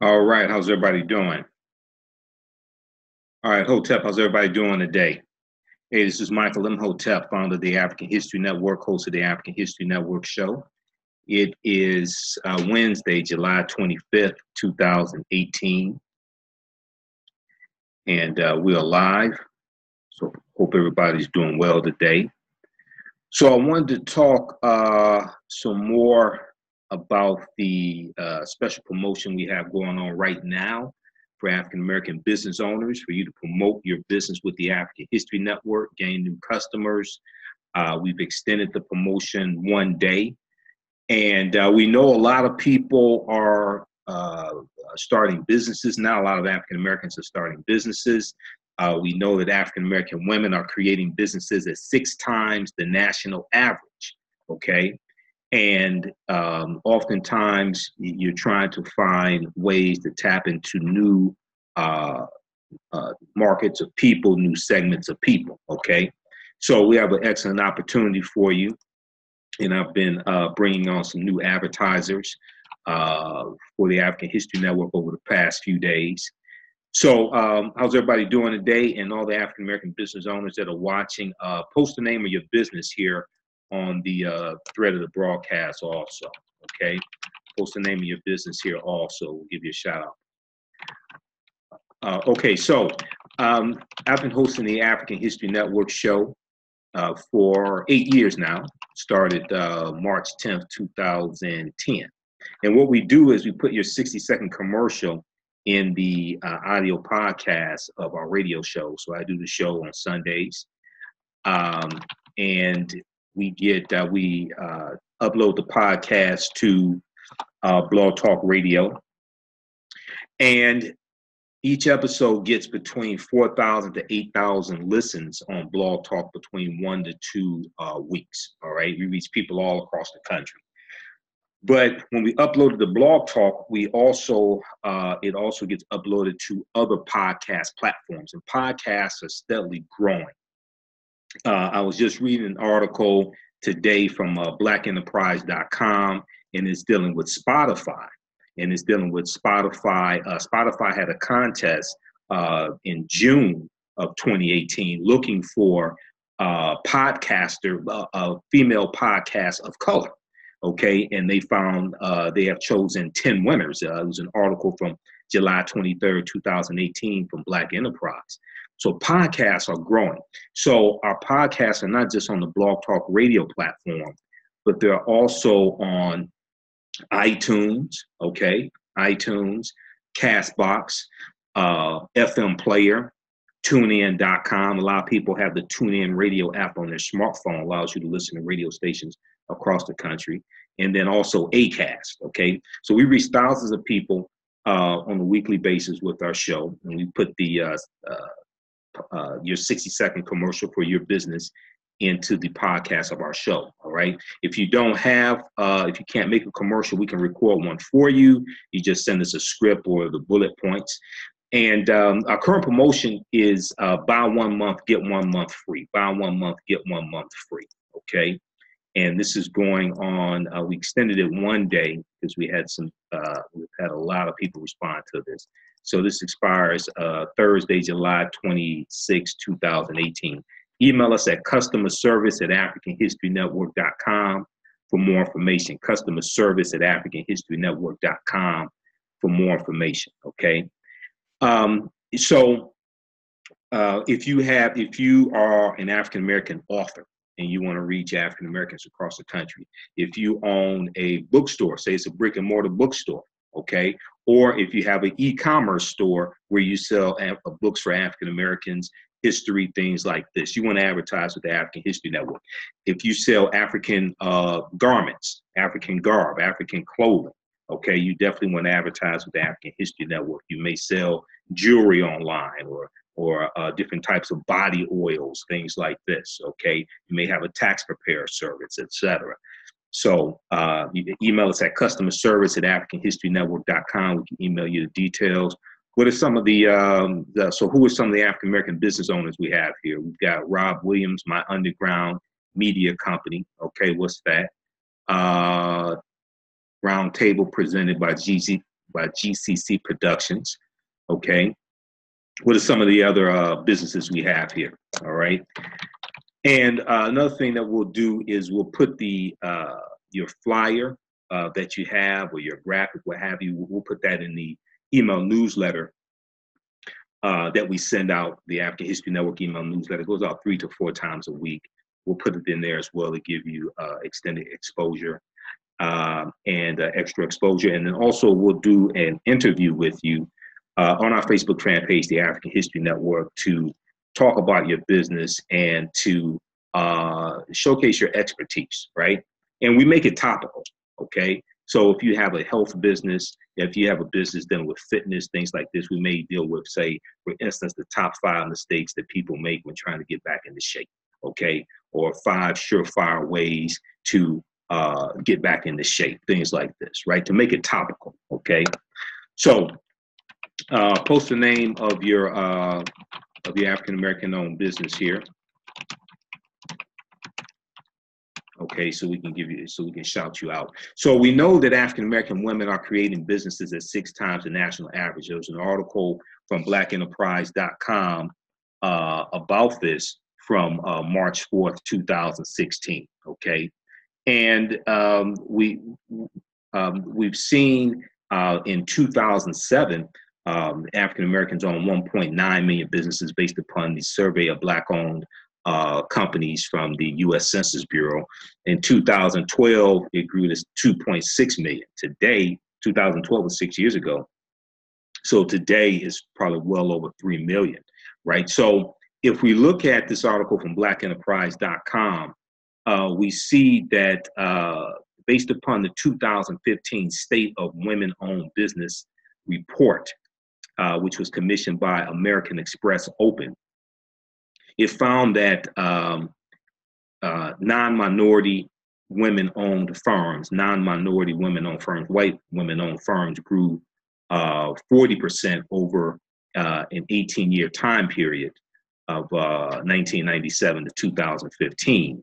All right, how's everybody doing? All right, Hotep, how's everybody doing today? Hey, this is Michael Imhotep, founder of the African History Network, host of the African History Network show. It is Wednesday, July 25th, 2018, and we are live, so hope everybody's doing well today. So I wanted to talk some more about the special promotion we have going on right now for African American business owners, for you to promote your business with the African History Network, gain new customers. We've extended the promotion 1 day. And we know a lot of people are starting businesses now. A lot of African Americans are starting businesses. We know that African American women are creating businesses at 6 times the national average, okay? And oftentimes you're trying to find ways to tap into new markets of people, new segments of people, okay? So we have an excellent opportunity for you. And I've been bringing on some new advertisers for the African History Network over the past few days. So how's everybody doing today? And all the African American business owners that are watching, post the name of your business here on the thread of the broadcast also, okay? Post the name of your business here also. We'll give you a shout out. Okay, so I've been hosting the African History Network show for 8 years now. Started March 10th, 2010. And what we do is we put your 60-second commercial in the audio podcast of our radio show. So I do the show on Sundays. And we upload the podcast to Blog Talk Radio. And each episode gets between 4,000 to 8,000 listens on Blog Talk between 1 to 2 weeks. All right, we reach people all across the country. But when we uploaded the Blog Talk, we also it also gets uploaded to other podcast platforms, and podcasts are steadily growing. I was just reading an article today from blackenterprise.com, and it's dealing with Spotify. And it's dealing with Spotify. Spotify had a contest in June of 2018 looking for a female podcast of color. Okay, and they found they have chosen 10 winners. It was an article from July 23rd, 2018 from Black Enterprise. So podcasts are growing. So our podcasts are not just on the Blog Talk Radio platform, but they're also on iTunes, okay, iTunes, Castbox, FM Player, TuneIn.com. A lot of people have the TuneIn radio app on their smartphone, allows you to listen to radio stations across the country, and then also Acast, okay? So we reach thousands of people on a weekly basis with our show, and we put the your 60-second commercial for your business into the podcast of our show, all right? If you don't have, if you can't make a commercial, we can record one for you. You just send us a script or the bullet points. And our current promotion is buy 1 month, get 1 month free. Buy 1 month, get 1 month free, okay? And this is going on, we extended it 1 day because we've had a lot of people respond to this. So this expires Thursday, July 26, 2018. Email us at customerservice@africanhistorynetwork.com for more information. Customerservice@africanhistorynetwork.com for more information, okay? If you are an African-American author and you want to reach African Americans across the country, if you own a bookstore, say it's a brick and mortar bookstore, okay? Or if you have an e-commerce store where you sell books for African Americans, history, things like this, you want to advertise with the African History Network. If you sell African garments, African garb, African clothing, okay, you definitely want to advertise with the African History Network. You may sell jewelry online or different types of body oils, things like this, okay? You may have a tax preparer service, etc. So you can email us at customerservice@africanhistorynetwork.com. We can email you the details. What are some of so who are some of the African American business owners we have here? We've got Rob Williams, My Underground Media Company. Okay, what's that? Round Table presented by by GCC Productions. Okay. What are some of the other businesses we have here? All right. And another thing that we'll do is we'll put the your flyer that you have, or your graphic, what have you, we'll put that in the email newsletter that we send out. The African History Network email newsletter goes out 3 to 4 times a week. We'll put it in there as well to give you extended exposure and extra exposure. And then also we'll do an interview with you on our Facebook fan page, the African History Network, to talk about your business and to showcase your expertise, right? And we make it topical, okay? So if you have a health business, if you have a business dealing with fitness, things like this, we may deal with, say, for instance, the top 5 mistakes that people make when trying to get back into shape, okay? Or 5 surefire ways to get back into shape, things like this, right? To make it topical, okay? So post the name of your African-American owned business here. Okay, so we can give you, so we can shout you out. So we know that African-American women are creating businesses at 6 times the national average. There was an article from blackenterprise.com about this from March 4th, 2016, okay? And we've seen in 2007, African Americans own 1.9 million businesses based upon the survey of Black-owned companies from the U.S. Census Bureau. In 2012, it grew to 2.6 million. Today, 2012 was 6 years ago. So today is probably well over 3 million, right? So if we look at this article from blackenterprise.com, we see that based upon the 2015 State of Women-Owned Business report, which was commissioned by American Express Open, it found that non-minority women-owned firms, white women-owned firms grew 40% over an 18-year time period of 1997 to 2015.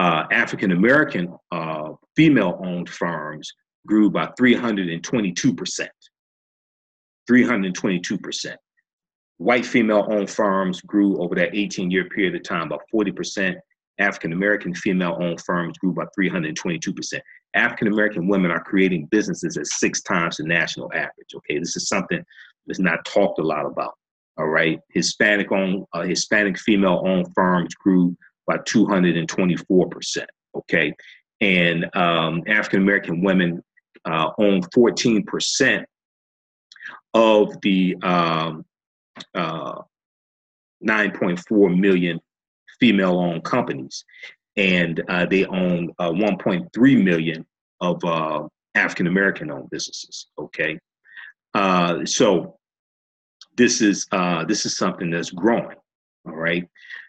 African-American female-owned firms grew by 322%. 322%. White female-owned firms grew over that 18-year period of time by 40%. African-American female-owned firms grew by 322%. African-American women are creating businesses at 6 times the national average. Okay, this is something that's not talked a lot about. All right, Hispanic female-owned firms grew by 224%. Okay, and African-American women own 14% of the 9.4 million female-owned companies, and they own 1.3 million of African-American-owned businesses. Okay, so this is something that's growing. All right,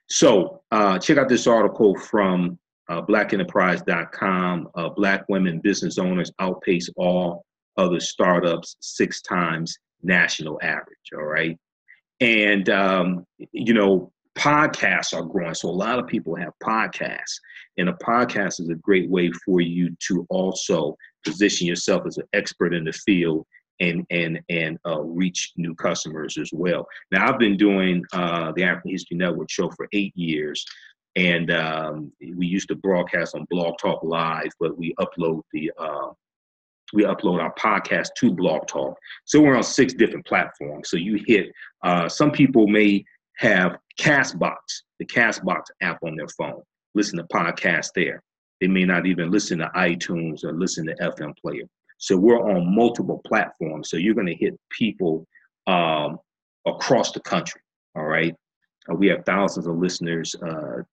so check out this article from blackenterprise.com. Black women business owners outpace all other startups 6 times national average. All right. And, you know, podcasts are growing. So a lot of people have podcasts, and a podcast is a great way for you to also position yourself as an expert in the field and reach new customers as well. Now, I've been doing the African History Network show for 8 years, and we used to broadcast on Blog Talk Live, but we upload our podcast to Blog Talk. So we're on 6 different platforms. So you hit, some people may have Castbox, the Castbox app on their phone, listen to podcasts there. They may not even listen to iTunes or listen to FM Player. So we're on multiple platforms. So you're going to hit people across the country. All right. We have thousands of listeners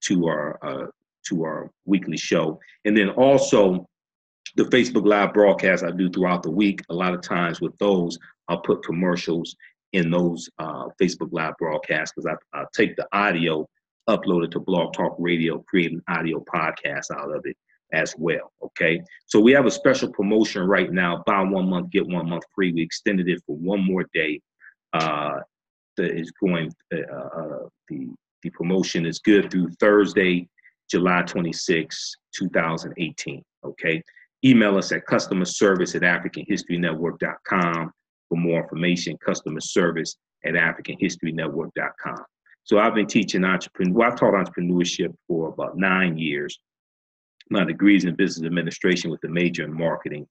to our weekly show. And then also, the Facebook Live broadcasts I do throughout the week, a lot of times with those, I'll put commercials in those Facebook Live broadcasts, because I take the audio, upload it to Blog Talk Radio, create an audio podcast out of it as well, okay? So we have a special promotion right now, buy 1 month, get 1 month free. We extended it for 1 more day. That is going, the promotion is good through Thursday, July 26, 2018, okay? Email us at customerservice@africanhistorynetwork.com for more information, customerservice@africanhistorynetwork.com. So I've been teaching I've taught entrepreneurship for about 9 years. My degree is in business administration with a major in marketing.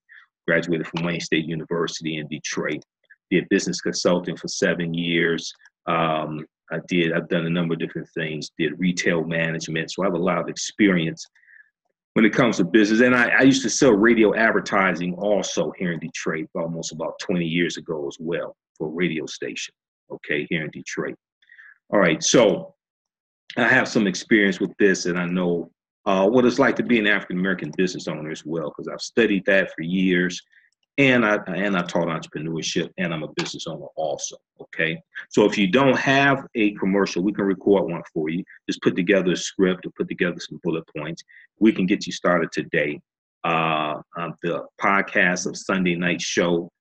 Graduated from Wayne State University in Detroit. Did business consulting for 7 years. I've done a number of different things. Did retail management. So I have a lot of experience when it comes to business. And I used to sell radio advertising also here in Detroit almost about 20 years ago as well for a radio station, okay, here in Detroit. All right, so I have some experience with this, and I know what it's like to be an African-American business owner as well, because I've studied that for years, and I taught entrepreneurship, and I'm a business owner also, okay? So if you don't have a commercial, we can record one for you. Just put together a script or put together some bullet points. We can get you started today. The podcast of Sunday Night Show,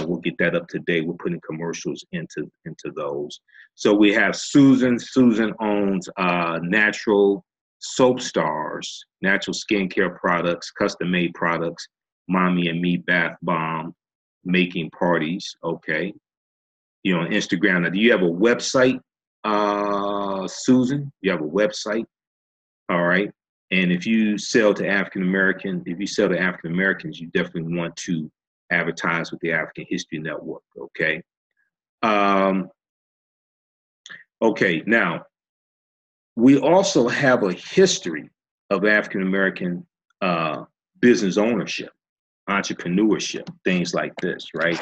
we'll get that up today. We're putting commercials into those. So we have Susan. Susan owns Natural Soap Stars, natural skincare products, custom-made products, Mommy and Me Bath Bomb, making parties, okay? You know, on Instagram. Now, do you have a website, Susan? You have a website? All right. And if you sell to African-Americans, you definitely want to advertise with the African History Network, okay? Okay, now, we also have a history of African-American business ownership, entrepreneurship, things like this, right?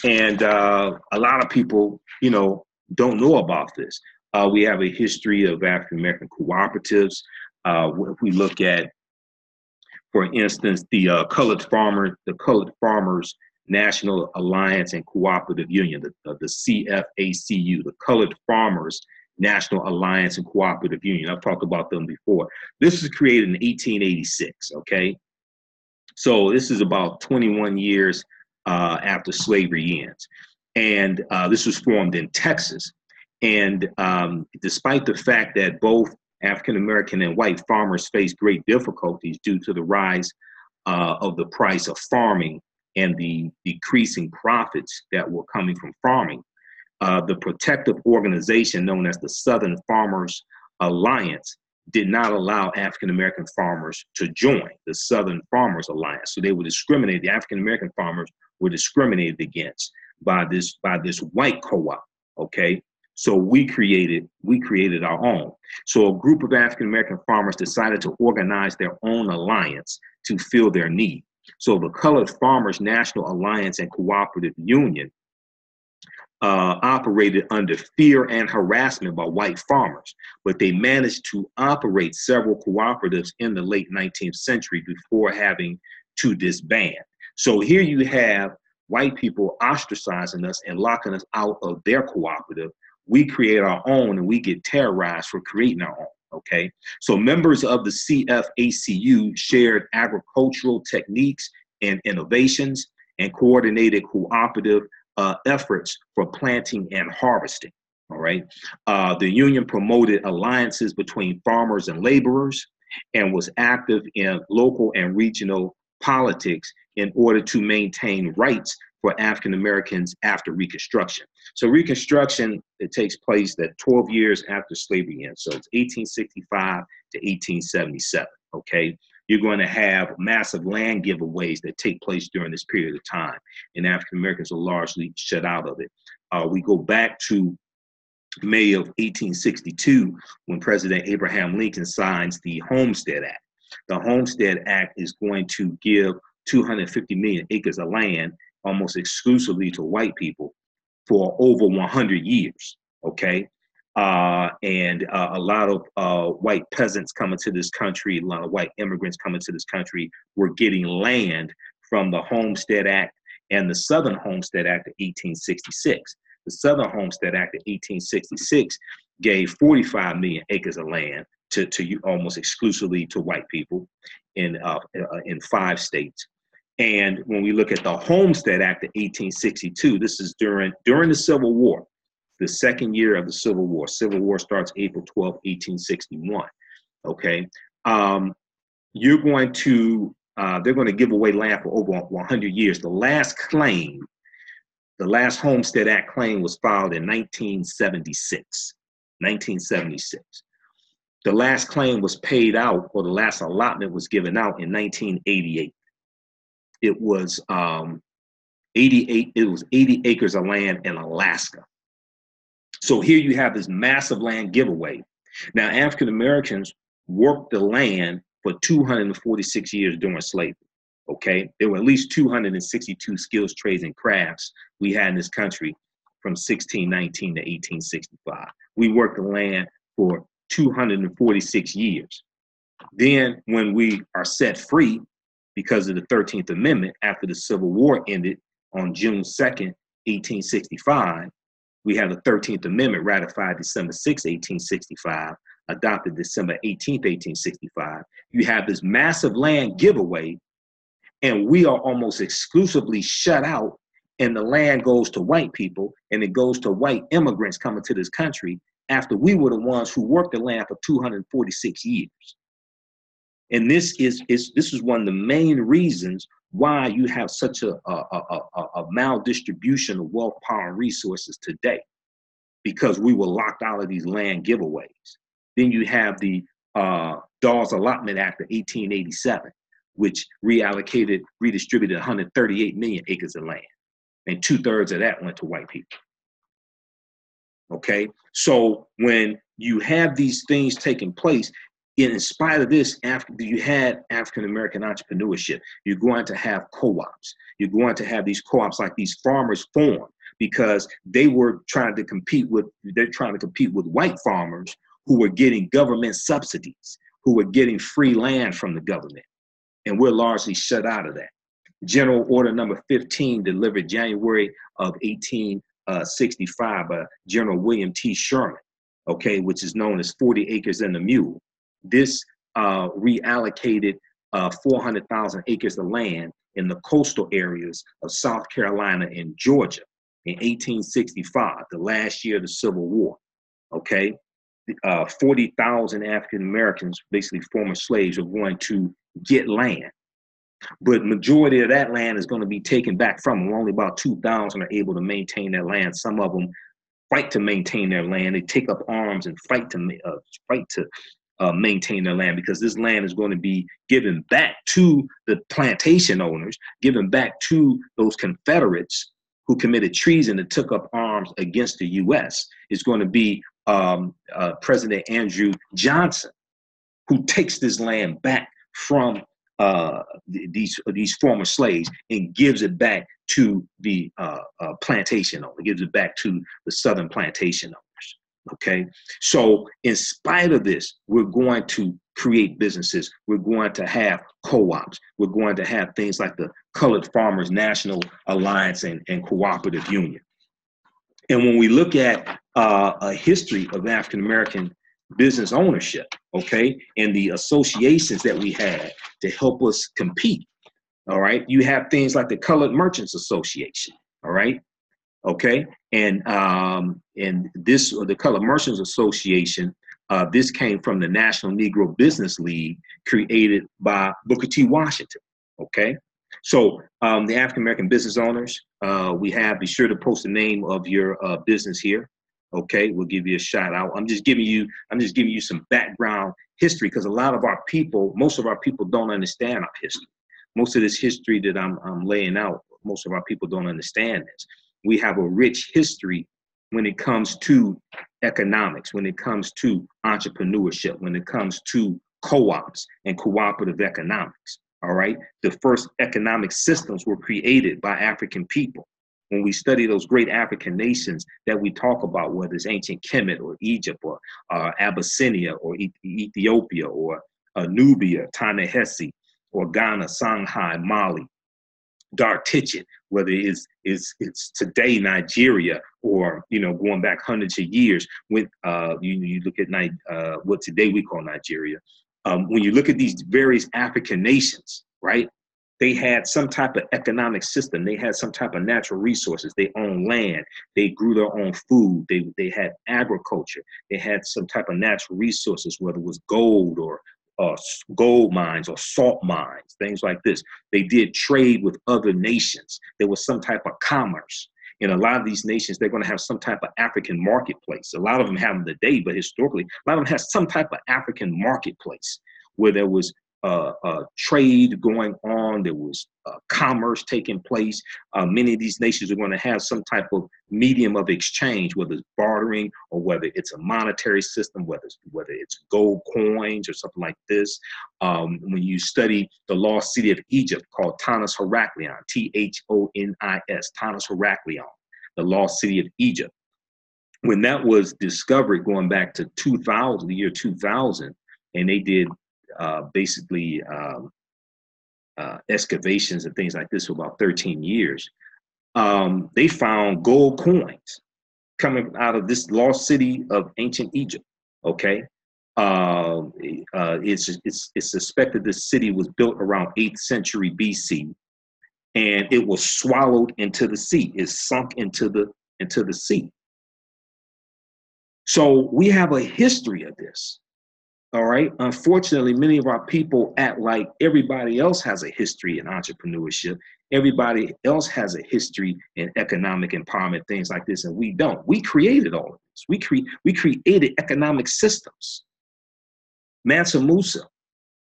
And a lot of people, you know, don't know about this. We have a history of African-American cooperatives. If we look at, for instance, the Colored Farmers National Alliance and Cooperative Union, the CFACU, the Colored Farmers National Alliance and Cooperative Union. I've talked about them before. This was created in 1886, okay? So this is about 21 years after slavery ends. And this was formed in Texas. And despite the fact that both African-American and white farmers faced great difficulties due to the rise of the price of farming and the decreasing profits that were coming from farming, the protective organization known as the Southern Farmers Alliance did not allow African-American farmers to join the Southern Farmers Alliance. So they were discriminated, the African-American farmers were discriminated against by this white co-op, okay? So we created our own. So a group of African-American farmers decided to organize their own alliance to fill their need. So the Colored Farmers National Alliance and Cooperative Union operated under fear and harassment by white farmers, but they managed to operate several cooperatives in the late 19th century before having to disband. So here you have white people ostracizing us and locking us out of their cooperative. We create our own and we get terrorized for creating our own, okay? So members of the CFACU shared agricultural techniques and innovations and coordinated cooperative efforts for planting and harvesting, all right? The union promoted alliances between farmers and laborers and was active in local and regional politics in order to maintain rights for African Americans after Reconstruction. So Reconstruction, it takes place that 12 years after slavery ends. So it's 1865 to 1877, okay? You're going to have massive land giveaways that take place during this period of time, and African Americans are largely shut out of it. We go back to May of 1862 when President Abraham Lincoln signs the Homestead Act. The Homestead Act is going to give 250 million acres of land almost exclusively to white people for over 100 years, okay? And a lot of white peasants coming to this country, a lot of white immigrants coming to this country were getting land from the Homestead Act and the Southern Homestead Act of 1866. The Southern Homestead Act of 1866 gave 45 million acres of land to almost exclusively to white people in 5 states. And when we look at the Homestead Act of 1862, this is during the Civil War, the second year of the Civil War. Civil War starts April 12, 1861, okay? You're going to they're going to give away land for over 100 years. The last claim, the last Homestead Act claim was filed in 1976. 1976. The last claim was paid out, or the last allotment was given out in 1988. It was 88. It was 80 acres of land in Alaska. So here you have this massive land giveaway. Now, African Americans worked the land for 246 years during slavery. Okay, there were at least 262 skills, trades, and crafts we had in this country from 1619 to 1865. We worked the land for 246 years. Then, when we are set free because of the 13th Amendment after the Civil War ended on June 2nd, 1865, we have the 13th Amendment ratified December 6, 1865, adopted December 18, 1865. You have this massive land giveaway, and we are almost exclusively shut out, and the land goes to white people, and it goes to white immigrants coming to this country after we were the ones who worked the land for 246 years. And this is one of the main reasons why you have such a maldistribution of wealth, power, and resources today, because we were locked out of these land giveaways. Then you have the Dawes Allotment Act of 1887, which redistributed 138 million acres of land, and 2/3 of that went to white people. Okay, so when you have these things taking place, in spite of this, you had African-American entrepreneurship. You're going to have co-ops. You're going to have these co-ops like these farmers form, because they were trying to compete with white farmers who were getting government subsidies, who were getting free land from the government. And we're largely shut out of that. General Order Number 15, delivered January of 1865 by General William T. Sherman, okay, which is known as 40 acres and a mule. This reallocated 400,000 acres of land in the coastal areas of South Carolina and Georgia in 1865, the last year of the Civil War, okay? 40,000 African Americans, basically former slaves, are going to get land. But majority of that land is going to be taken back from them. Only about 2,000 are able to maintain their land. Some of them fight to maintain their land. They take up arms and fight to maintain their land, because this land is going to be given back to the plantation owners, given back to those Confederates who committed treason and took up arms against the U.S. It's going to be President Andrew Johnson who takes this land back from these former slaves and gives it back to the plantation owner, gives it back to the Southern plantation owners. Okay, so in spite of this, we're going to create businesses. We're going to have co-ops. We're going to have things like the Colored Farmers National Alliance and Cooperative Union. And when we look at a history of African-American business ownership, okay, and the associations that we had to help us compete, all right, you have things like the Colored Merchants Association, all right, okay, and this, or the Colored Merchants Association, this came from the National Negro Business League, created by Booker T. Washington, okay? So the African-American business owners, be sure to post the name of your business here. Okay, we'll give you a shout out. I'm just giving you some background history, because a lot of our people, most of our people don't understand our history. Most of this history that I'm laying out, most of our people don't understand this. We have a rich history when it comes to economics, when it comes to entrepreneurship, when it comes to co-ops and cooperative economics. All right, the first economic systems were created by African people. When we study those great African nations that we talk about, whether it's ancient Kemet or Egypt or Abyssinia or Ethiopia or Nubia, Ta-Nehisi, or Ghana, Songhai, Mali, Dartichet, whether it's today Nigeria, or going back hundreds of years, when you look at what today we call Nigeria. When you look at these various African nations, right? They had some type of economic system. They had some type of natural resources. They owned land. They grew their own food. They had agriculture. They had some type of natural resources, whether it was gold or gold mines or salt mines, things like this. They did trade with other nations. There was some type of commerce. In a lot of these nations, they're going to have some type of African marketplace. A lot of them have them today, but historically, a lot of them have some type of African marketplace where there was trade going on. There was commerce taking place. Many of these nations are going to have some type of medium of exchange, whether it's bartering or whether it's a monetary system, whether it's gold coins or something like this. When you study the lost city of Egypt called Tanis Heraklion, Thonis, Tanis Heraklion, the lost city of Egypt. When that was discovered going back to 2000, the year 2000, and they did basically excavations and things like this for about 13 years. They found gold coins coming out of this lost city of ancient Egypt. Okay, it's suspected this city was built around 8th century BC, and it was swallowed into the sea. It sunk into the sea. So we have a history of this. All right. Unfortunately, many of our people act like everybody else has a history in entrepreneurship. Everybody else has a history in economic empowerment, things like this, and we don't. We created all of this. We created economic systems. Mansa Musa,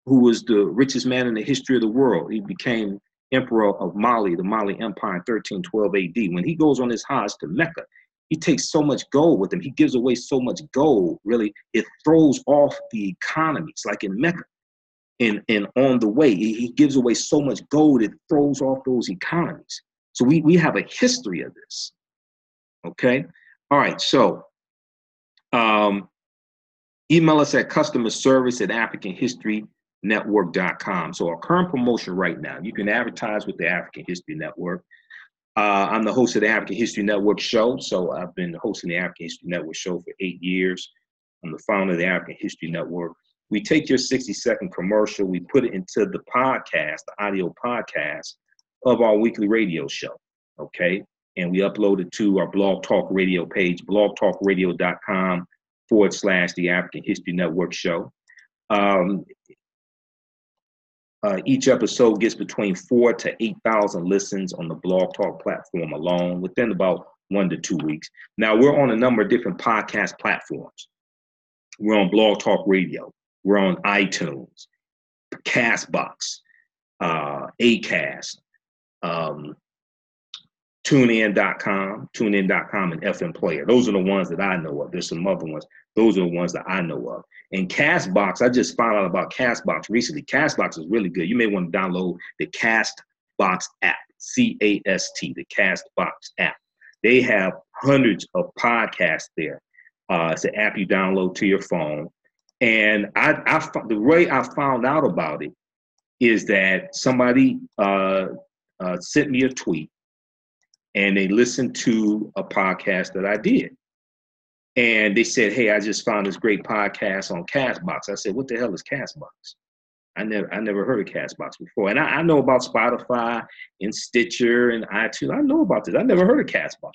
who was the richest man in the history of the world, he became emperor of Mali, the Mali Empire in 1312 AD. When he goes on his Hajj to Mecca, he takes so much gold with him. He gives away so much gold, really, it throws off the economies, like in Mecca. And on the way, he gives away so much gold, it throws off those economies. So we have a history of this. Okay. All right. So email us at customerservice@africanhistorynetwork.com. So our current promotion right now, you can advertise with the African History Network. I'm the host of the African History Network show. So I've been hosting the African History Network show for 8 years. I'm the founder of the African History Network. We take your 60-second commercial, we put it into the podcast, the audio podcast of our weekly radio show, okay? And we upload it to our Blog Talk Radio page, blogtalkradio.com/the African History Network show. Each episode gets between 4,000 to 8,000 listens on the Blog Talk platform alone within about 1 to 2 weeks. Now, we're on a number of different podcast platforms. We're on Blog Talk Radio. We're on iTunes, Castbox, Acast, TuneIn.com, and FM Player. Those are the ones that I know of. There's some other ones. Those are the ones that I know of. And Castbox, I just found out about Castbox recently. Castbox is really good. You may want to download the Castbox app, C-A-S-T, the Castbox app. They have hundreds of podcasts there. It's an app you download to your phone. And the way I found out about it is that somebody sent me a tweet and they listened to a podcast that I did. And they said, hey, I just found this great podcast on Castbox. I said, what the hell is Castbox? I never heard of Castbox before. And I know about Spotify and Stitcher and iTunes. I know about this. I never heard of Castbox.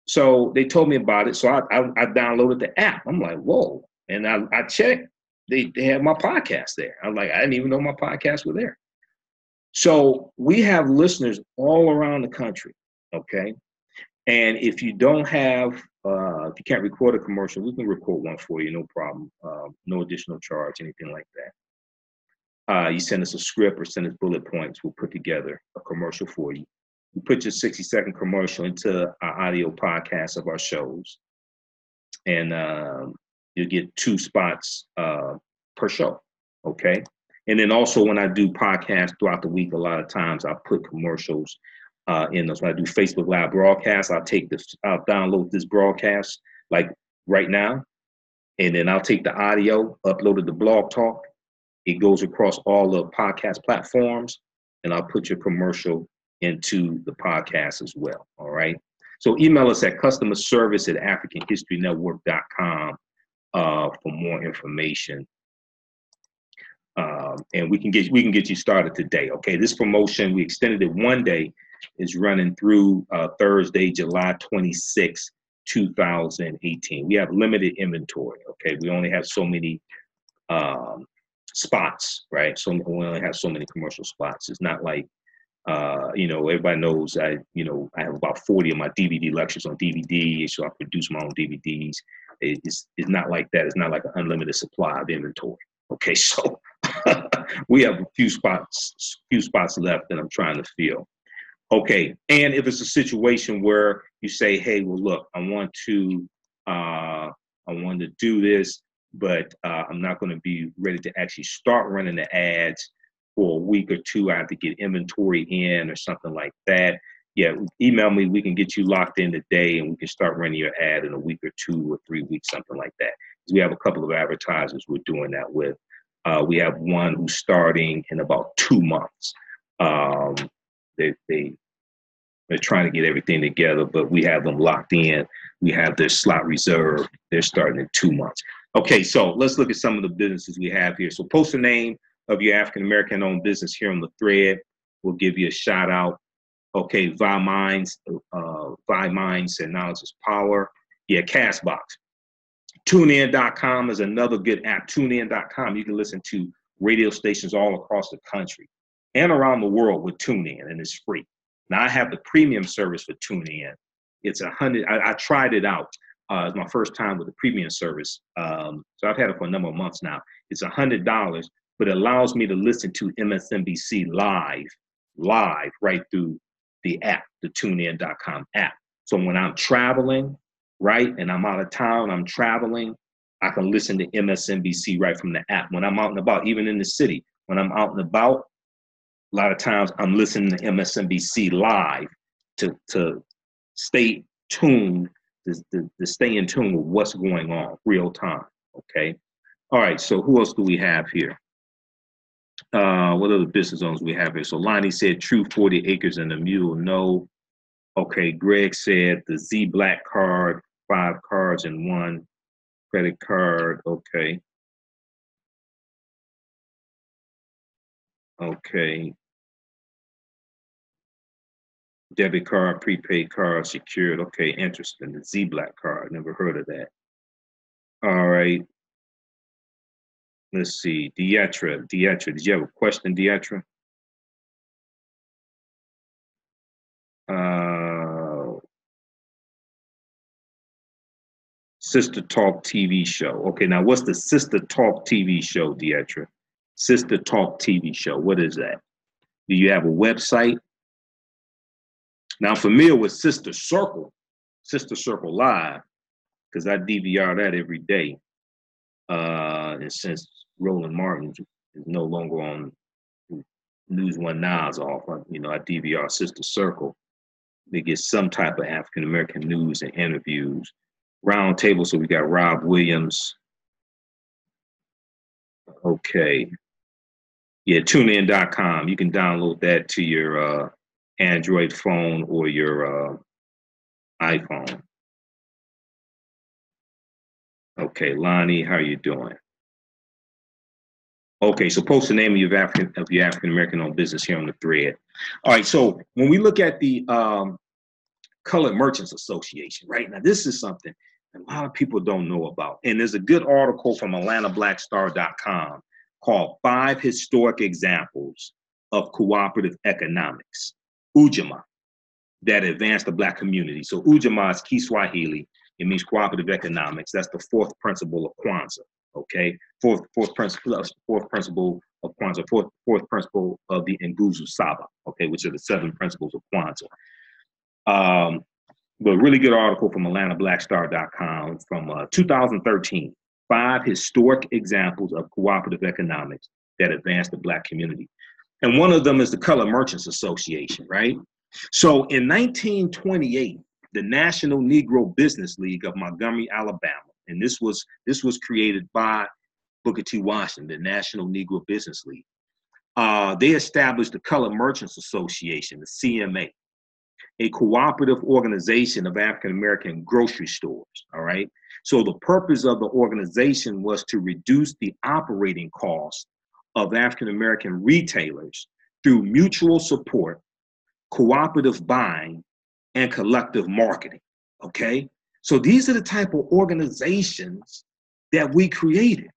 So they told me about it. So I downloaded the app. I'm like, whoa. And I checked. They have my podcast there. I'm like, I didn't even know my podcasts were there. So we have listeners all around the country, okay? And if you don't have, if you can't record a commercial, we can record one for you, no problem. No additional charge, anything like that. You send us a script or send us bullet points, we'll put together a commercial for you. We put your 60-second commercial into our audio podcast of our shows. And you'll get 2 spots per show, okay? And then also when I do podcasts throughout the week, a lot of times I'll put commercials in those. When I do Facebook Live broadcasts, I'll download this broadcast like right now, and then I'll take the audio, upload it to Blog Talk. It goes across all the podcast platforms, and I'll put your commercial into the podcast as well, all right? So email us at customerservice@africanhistorynetwork.com for more information. And we can get you started today. Okay, this promotion, we extended it 1 day, is running through Thursday, July 26, 2018. We have limited inventory. Okay, we only have so many spots, right? So we only have so many commercial spots. It's not like, you know, everybody knows I have about 40 of my DVD lectures on DVD, so I produce my own DVDs. It's not like that. It's not like an unlimited supply of inventory. Okay, so we have a few spots left that I'm trying to fill. Okay, and if it's a situation where you say, hey, well, look, I want to do this, but I'm not going to be ready to actually start running the ads for a week or two. I have to get inventory in or something like that. Yeah, email me. We can get you locked in today, and we can start running your ad in a week or 2 or 3 weeks, something like that. We have a couple of advertisers we're doing that with. We have one who's starting in about 2 months. They're trying to get everything together, but we have them locked in. We have their slot reserved. They're starting in 2 months. Okay, so let's look at some of the businesses we have here. So post the name of your African-American owned business here on the thread. We'll give you a shout out. Okay, Vi Minds and Knowledge is Power. Yeah, Castbox. TuneIn.com is another good app. TuneIn.com, you can listen to radio stations all across the country and around the world with TuneIn, and it's free. Now I have the premium service for TuneIn. It's $100. I tried it out. It's my first time with the premium service. So I've had it for a number of months now. It's $100, but it allows me to listen to MSNBC live right through the app, the TuneIn.com app. So when I'm traveling, right, and I'm out of town, I'm traveling, I can listen to MSNBC right from the app. When I'm out and about, even in the city, when I'm out and about, a lot of times I'm listening to MSNBC live to stay tuned, to stay in tune with what's going on real time. Okay. All right. So who else do we have here? What other business owners we have here? So Lonnie said True 40 Acres and a Mule. No. Okay. Greg said the Z Black card, 5 cards in 1 credit card. Okay. Okay. Debit card, prepaid card, secured. Okay, interesting. The Z Black card. Never heard of that. All right. Let's see. Dietra. Did you have a question, Dietra? Sister Talk TV show. Okay, now what's the Sister Talk TV show, Dietra? Sister Talk TV show. What is that? Do you have a website? Now I'm familiar with Sister Circle Live, because I DVR that every day. And since Roland Martin is no longer on News One Now's off, I DVR Sister Circle. They get some type of African American news and interviews. Round table, so we got Rob Williams. Okay. Yeah, tunein.com. You can download that to your Android phone or your iPhone. Okay, Lonnie, how are you doing? Okay, so post the name of your African American owned business here on the thread. All right, so when we look at the Colored Merchants Association, right now, this is something a lot of people don't know about, and there's a good article from AtlantaBlackStar.com called 5 Historic Examples of Cooperative Economics, Ujamaa, that advanced the Black community. So Ujamaa is Kiswahili. It means cooperative economics. That's the 4th principle of Kwanzaa. Okay, fourth principle of Kwanzaa, fourth principle of the Nguzo Saba. Okay, which are the 7 principles of Kwanzaa. But a really good article from AtlantaBlackStar.com from 2013. 5 historic examples of cooperative economics that advance the Black community. And one of them is the Colored Merchants Association, right? So in 1928, the National Negro Business League of Montgomery, Alabama, and this was created by Booker T. Washington, the National Negro Business League. They established the Colored Merchants Association, the CMA, a cooperative organization of African-American grocery stores, all right? So the purpose of the organization was to reduce the operating costs of African-American retailers through mutual support, cooperative buying, and collective marketing, okay? So these are the type of organizations that we created.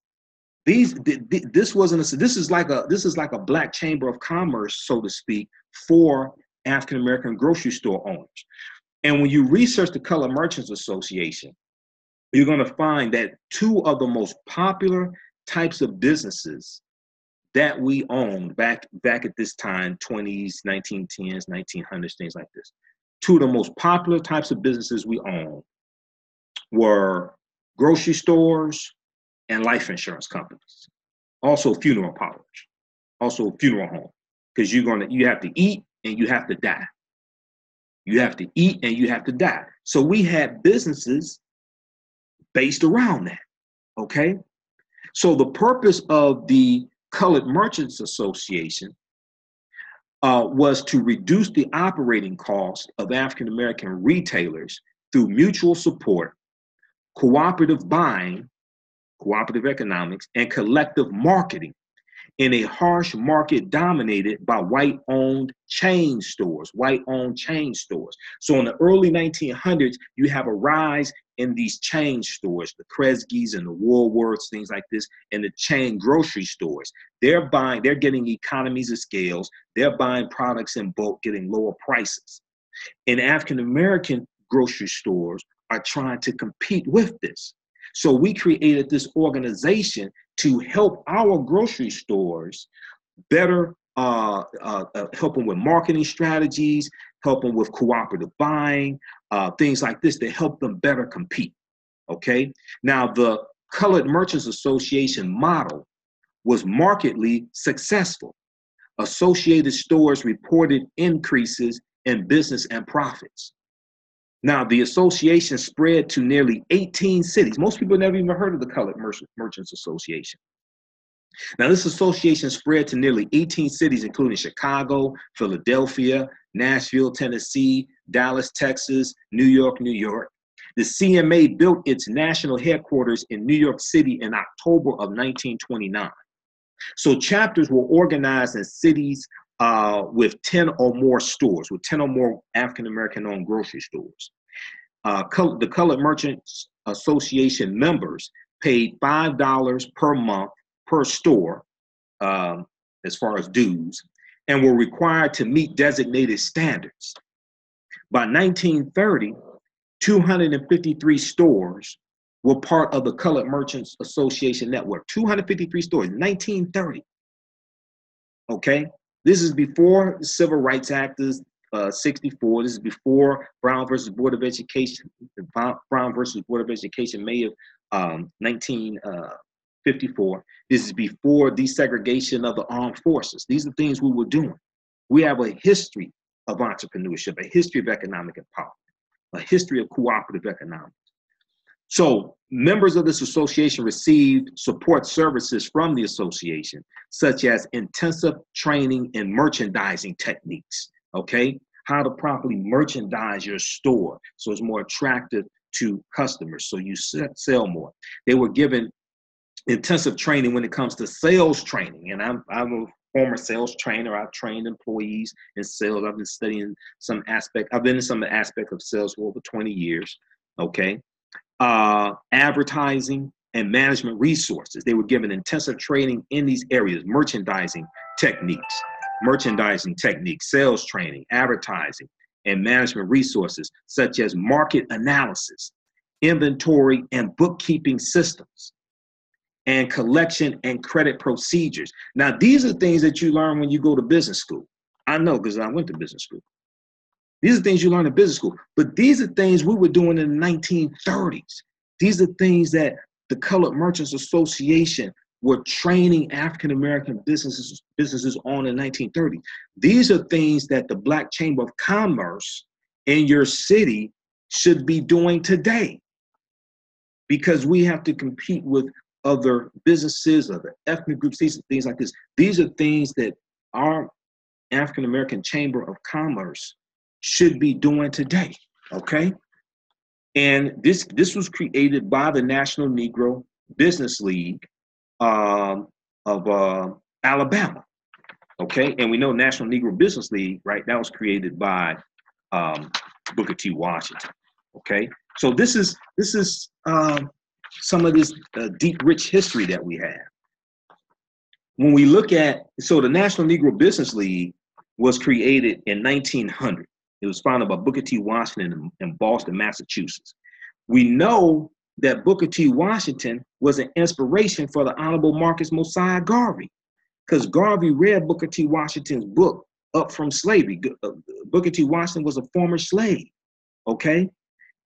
This wasn't this is like a black chamber of commerce, so to speak, for African American grocery store owners. And when you research the Colored Merchants Association, you're going to find that two of the most popular types of businesses that we owned back at this time, 20s, 1910s, 1900s, things like this. Two of the most popular types of businesses we owned were grocery stores and life insurance companies. Also funeral parlors, also funeral home, because you have to eat and you have to die. You have to eat and you have to die. So we had businesses based around that, okay? So the purpose of the Colored Merchants Association was to reduce the operating cost of African American retailers through mutual support, cooperative buying, cooperative economics, and collective marketing in a harsh market dominated by white-owned chain stores, So in the early 1900s, you have a rise in these chain stores, the Kresge's and the Woolworths, things like this, and the chain grocery stores. They're getting economies of scales. They're buying products in bulk, getting lower prices. And African-American grocery stores are trying to compete with this. So we created this organization to help our grocery stores better help them with marketing strategies, help them with cooperative buying, things like this to help them better compete, okay? Now, the Colored Merchants Association model was markedly successful. Associated stores reported increases in business and profits. Now, the association spread to nearly 18 cities. Most people never even heard of the Colored Merchants Association. Now, this association spread to nearly 18 cities, including Chicago, Philadelphia, Nashville, Tennessee, Dallas, Texas, New York. The CMA built its national headquarters in New York City in October of 1929. So chapters were organized in cities with 10 or more stores, with 10 or more African-American-owned grocery stores. The Colored Merchants Association members paid $5 per month per store, as far as dues, and were required to meet designated standards. By 1930, 253 stores were part of the Colored Merchants Association network. 253 stores, 1930. Okay, this is before the Civil Rights Act is 64. This is before Brown versus Board of Education. Brown versus Board of Education, May of 1954. This is before desegregation of the armed forces. These are things we were doing. We have a history of entrepreneurship, a history of economic empowerment, a history of cooperative economics. So members of this association received support services from the association, such as intensive training in merchandising techniques, okay? How to properly merchandise your store so it's more attractive to customers, so you sell more. They were given intensive training when it comes to sales training. And I'm a former sales trainer. I've trained employees in sales. I've been studying some aspect. I've been in some aspect of sales for over 20 years, okay? Advertising and management resources. They were given intensive training in these areas, merchandising techniques, sales training, advertising, and management resources, such as market analysis, inventory and bookkeeping systems, and collection and credit procedures. Now, these are things that you learn when you go to business school. I know because I went to business school. These are things you learn in business school, but these are things we were doing in the 1930s. These are things that the Colored Merchants Association were training African-American businesses on in 1930. These are things that the Black Chamber of Commerce in your city should be doing today, because we have to compete with other businesses, other ethnic groups, things like this. These are things that our African-American Chamber of Commerce should be doing today, okay? And this was created by the National Negro Business League of Alabama, okay? And we know National Negro Business League, right? That was created by Booker T. Washington, okay? So this is some of this deep, rich history that we have, when we look at, so the National Negro Business League was created in 1900. It was founded by Booker T. Washington in Boston, Massachusetts. We know that Booker T. Washington was an inspiration for the Honorable Marcus Mosiah Garvey, because Garvey read Booker T. Washington's book, Up from Slavery. Booker T. Washington was a former slave, okay?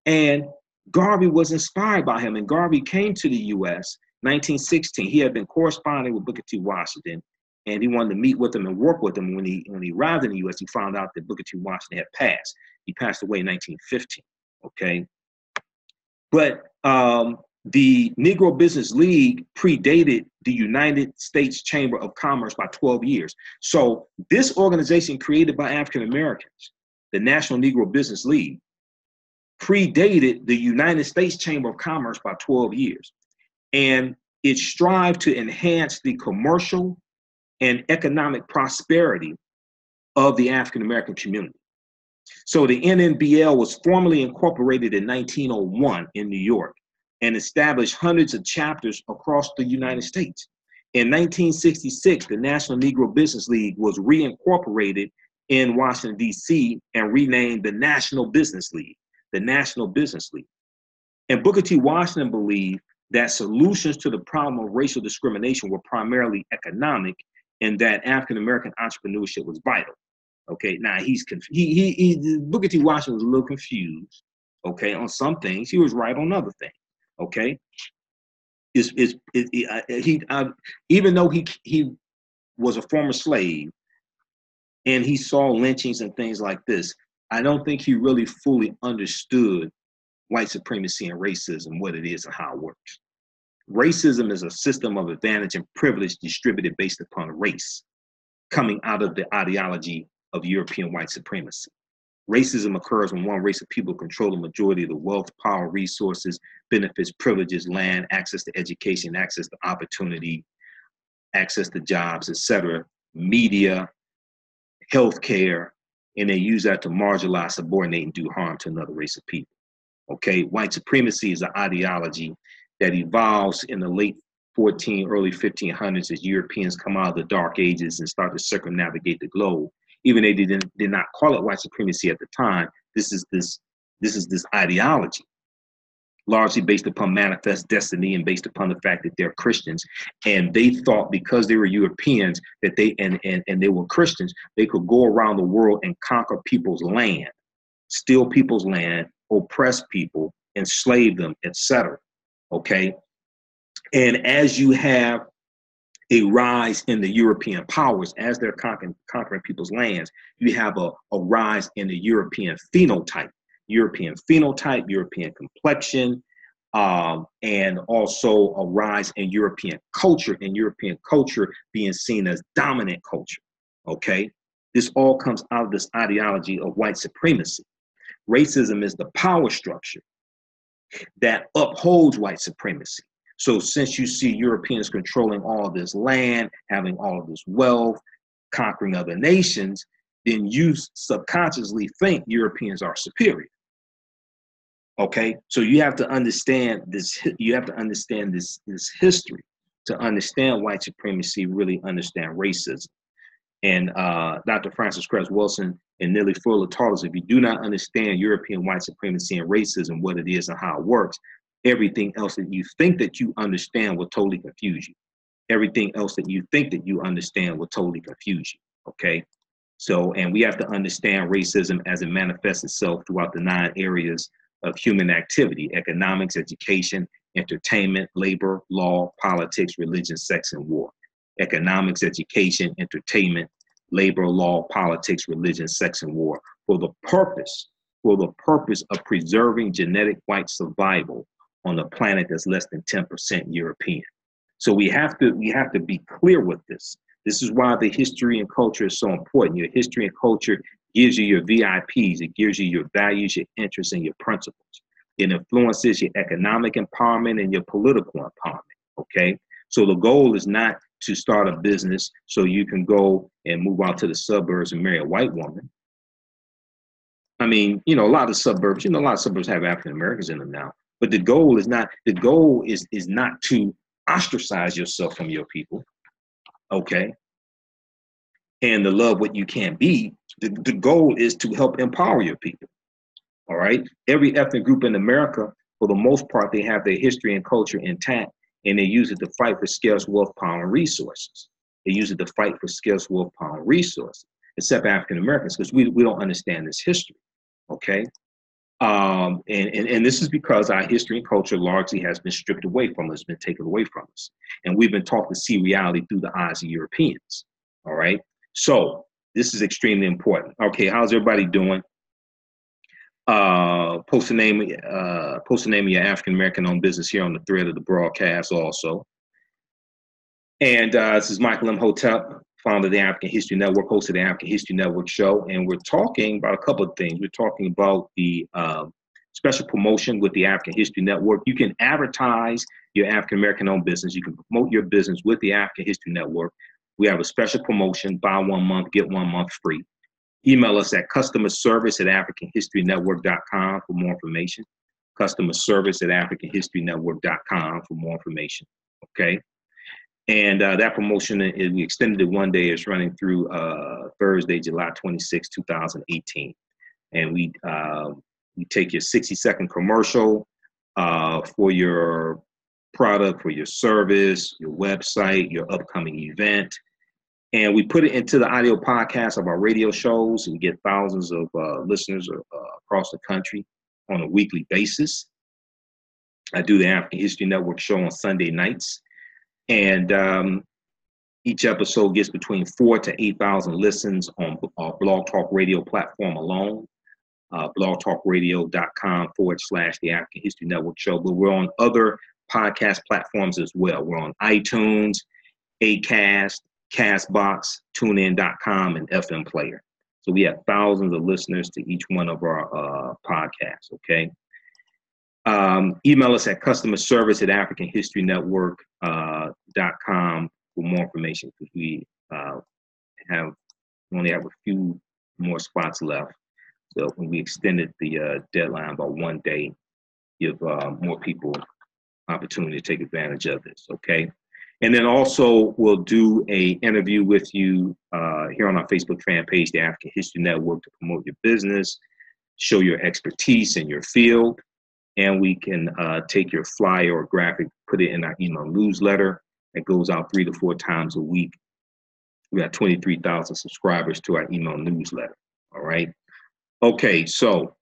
And Garvey was inspired by him, and Garvey came to the U.S. 1916. He had been corresponding with Booker T. Washington, and he wanted to meet with him and work with him. When he arrived in the U.S., he found out that Booker T. Washington had passed. He passed away in 1915, okay? But the Negro Business League predated the United States Chamber of Commerce by 12 years. So this organization created by African Americans, the National Negro Business League, predated the United States Chamber of Commerce by 12 years. And it strived to enhance the commercial and economic prosperity of the African American community. So the NNBL was formally incorporated in 1901 in New York and established hundreds of chapters across the United States. In 1966, the National Negro Business League was reincorporated in Washington, D.C. and renamed the National Business League, the National Business League. And Booker T. Washington believed that solutions to the problem of racial discrimination were primarily economic and that African American entrepreneurship was vital. Okay, now Booker T. Washington was a little confused, okay, on some things. He was right on other things, okay? Even though he was a former slave and he saw lynchings and things like this, I don't think he really fully understood white supremacy and racism, what it is and how it works. Racism is a system of advantage and privilege distributed based upon race, coming out of the ideology of European white supremacy. Racism occurs when one race of people control the majority of the wealth, power, resources, benefits, privileges, land, access to education, access to opportunity, access to jobs, etc., media, healthcare, and they use that to marginalize, subordinate, and do harm to another race of people. Okay, white supremacy is an ideology that evolves in the late early 1500s as Europeans come out of the Dark Ages and start to circumnavigate the globe. Even they did not call it white supremacy at the time. This is this ideology, largely based upon manifest destiny and based upon the fact that they're Christians. And they thought because they were Europeans that they were Christians, they could go around the world and conquer people's land, steal people's land, oppress people, enslave them, etc. Okay. And as you have a rise in the European powers, as they're conquering people's lands, you have a rise in the European phenotype, European complexion, and also a rise in European culture, and European culture being seen as dominant culture, okay? This all comes out of this ideology of white supremacy. Racism is the power structure that upholds white supremacy. So since you see Europeans controlling all of this land, having all of this wealth, conquering other nations, then you subconsciously think Europeans are superior. Okay, so you have to understand this. You have to understand this history to understand white supremacy. Really understand racism. And Dr. Francis Cress Wilson and Nellie Fuller taught us, if you do not understand European white supremacy and racism, what it is and how it works, everything else that you think that you understand will totally confuse you. Everything else that you think that you understand will totally confuse you, okay? So, and we have to understand racism as it manifests itself throughout the 9 areas of human activity: economics, education, entertainment, labor, law, politics, religion, sex, and war. Economics, education, entertainment, labor, law, politics, religion, sex, and war, for the purpose of preserving genetic white survival on a planet that's less than 10% European. So we have to be clear with this. This is why the history and culture is so important. Your history and culture gives you your VIPs. It gives you your values, your interests, and your principles. It influences your economic empowerment and your political empowerment, okay? So the goal is not to start a business so you can go and move out to the suburbs and marry a white woman. I mean, a lot of suburbs have African Americans in them now. But the goal is not to ostracize yourself from your people. okay? And to love what you can't be, the goal is to help empower your people, all right? Every ethnic group in America, for the most part, they have their history and culture intact, and they use it to fight for scarce wealth, power, and resources. They use it to fight for scarce wealth, power, and resources, except African Americans, because we don't understand this history, okay? And this is because our history and culture largely has been stripped away from us, been taken away from us. And we've been taught to see reality through the eyes of Europeans, all right? So this is extremely important. Okay, how's everybody doing? Post the name of your African-American owned business here on the thread of the broadcast also. And this is Michael Imhotep, founder of the African History Network, host of the African History Network show. And we're talking about a couple of things. We're talking about the special promotion with the African History Network. You can advertise your African-American owned business. You can promote your business with the African History Network. We have a special promotion, buy 1 month, get 1 month free. Email us at customerservice@africanhistorynetwork.com for more information. Customerservice@africanhistorynetwork.com for more information, okay? And that promotion, we extended it 1 day. It's running through Thursday, July 26, 2018. And we take your 60-second commercial for your product, for your service, your website, your upcoming event. And we put it into the audio podcast of our radio shows, and we get thousands of listeners across the country on a weekly basis. I do the African History Network show on Sunday nights. And each episode gets between 4,000 to 8,000 listens on our Blog Talk Radio platform alone, blogtalkradio.com/the African History Network show. But we're on other podcast platforms as well. We're on iTunes, Acast, Castbox, TuneIn.com, and FM Player. So we have thousands of listeners to each one of our podcasts, okay? Email us at customerservice@africanhistorynetwork.com for more information, because we only have a few more spots left. So when we extended the deadline by 1 day, give more people opportunity to take advantage of this, okay? And then also we'll do a interview with you here on our Facebook fan page, the African History Network, to promote your business, show your expertise in your field. And we can take your flyer or graphic, put it in our email newsletter that goes out 3 to 4 times a week. We got 23,000 subscribers to our email newsletter. All right. Okay. So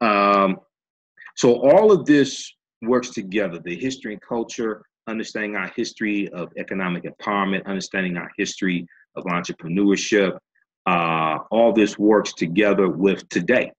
all of this works together: the history and culture, understanding our history of economic empowerment, understanding our history of entrepreneurship. All this works together with today.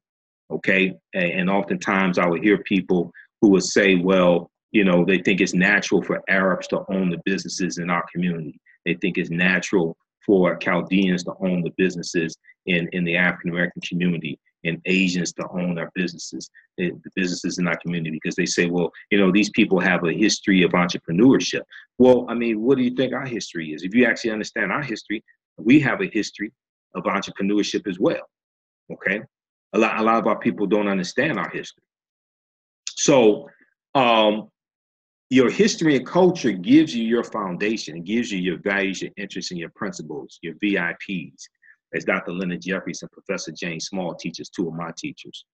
Okay. And oftentimes I would hear people who would say, well, you know, they think it's natural for Arabs to own the businesses in our community. They think it's natural for Chaldeans to own the businesses in the African-American community, and Asians to own our businesses, the businesses in our community, because they say, well, you know, these people have a history of entrepreneurship. Well, I mean, what do you think our history is? If you actually understand our history, we have a history of entrepreneurship as well. Okay. A lot of our people don't understand our history. So your history and culture gives you your foundation. It gives you your values, your interests, and your principles, your VIPs. As Dr. Leonard Jeffries and Professor James Small teaches, 2 of my teachers.